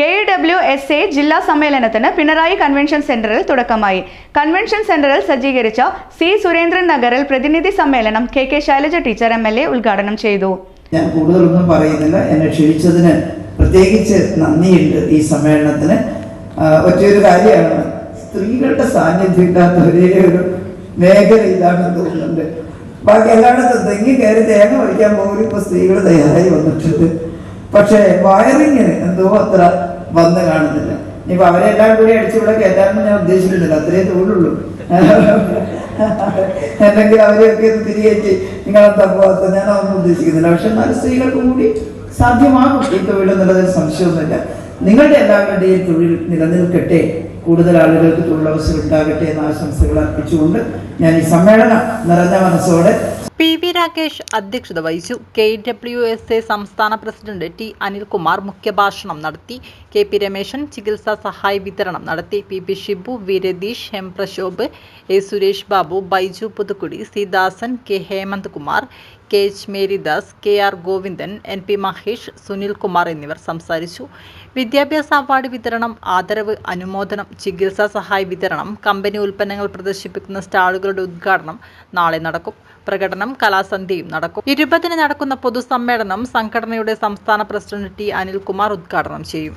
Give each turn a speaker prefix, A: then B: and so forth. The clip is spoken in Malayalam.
A: KWSA ജില്ലാ സമ്മേളനത്തിന് പിണറായി കൺവെൻഷൻ സെന്ററിൽ തുടക്കമായി. കൺവെൻഷൻ സെന്ററിൽ സജ്ജീകരിച്ച സി സുരേന്ദ്രൻ നഗറിൽ പ്രതിനിധി സമ്മേളനം KK ശൈലജ ടീച്ചർ MLA ഉദ്ഘാടനം ചെയ്തു.
B: ഞാൻ കൂടുതലൊന്നും പറയുന്നില്ല. എന്നെ ക്ഷണിച്ചതിന് പ്രത്യേകിച്ച് നന്ദിയുണ്ട്. ഈ സമ്മേളനത്തിന് ഒറ്റയൊരു കാര്യമാണ്, സ്ത്രീകളുടെ സാന്നിധ്യം ഇല്ലാത്ത ഒരേ ഒരു മേഖല ഇതാണെന്ന് തോന്നുന്നുണ്ട്. ബാക്കി എല്ലായിടത്തും തെങ്ങി കയറി തേങ്ങ വയ്ക്കാൻ പോലും ഇപ്പോൾ സ്ത്രീകൾ തയ്യാറായി വന്നിട്ടുണ്ട്. പക്ഷേ വയറിങ്ങിന് എന്തോ അത്ര വന്ന് കാണുന്നില്ല. ഇനിയിപ്പോൾ അവരെല്ലാം കൂടി അടിച്ചുകൂടെ കയറ്റാമെന്ന് ഞാൻ ഉദ്ദേശിക്കുന്നില്ല, അത്രേ തോന്നുള്ളൂ. അല്ലെങ്കിൽ അവരെയൊക്കെ തിരികേറ്റി നിങ്ങളെന്താ പോകാത്ത ഞാനതൊന്നും ഉദ്ദേശിക്കുന്നില്ല. പക്ഷെ എന്നാലും സ്ത്രീകൾക്ക് കൂടി സാധ്യമാകും ഈ തൊഴിലെന്നുള്ളതിൽ സംശയമൊന്നുമില്ല. നിങ്ങളുടെ എല്ലാവരുടെയും തൊഴിൽ നിലനിൽക്കട്ടെ, കൂടുതൽ ആളുകൾക്ക് തൊഴിലവസരം ഉണ്ടാകട്ടെ എന്ന ആശംസകൾ അർപ്പിച്ചുകൊണ്ട് ഞാൻ ഈ സമ്മേളനം നിറഞ്ഞ മനസ്സോടെ
C: PV രാകേഷ് അധ്യക്ഷത വഹിച്ചു. KWSA സംസ്ഥാന പ്രസിഡന്റ് T അനിൽകുമാർ മുഖ്യഭാഷണം നടത്തി. KP രമേശൻ ചികിത്സാ സഹായ വിതരണം നടത്തി. PP Shibu, V Ratheesh, M Prashobh, A Suresh Babu, Baiju Puthukkudi, C Dasan, K Hemant Kumar, KH Marydas, KR Govindan, NP Mahesh, Sunil Kumar എന്നിവർ സംസാരിച്ചു. വിദ്യാഭ്യാസ അവാർഡ് വിതരണം, ആദരവ്, അനുമോദനം, ചികിത്സാ സഹായ വിതരണം, കമ്പനി ഉൽപ്പന്നങ്ങൾ പ്രദർശിപ്പിക്കുന്ന സ്റ്റാളുകളുടെ ഉദ്ഘാടനം നാളെ നടക്കും. പ്രകടനം, കലാസന്ധ്യയും നടക്കും. 20-ന് നടക്കുന്ന പൊതുസമ്മേളനം സംഘടനയുടെ സംസ്ഥാന പ്രസിഡന്റ് T അനിൽകുമാർ ഉദ്ഘാടനം ചെയ്യും.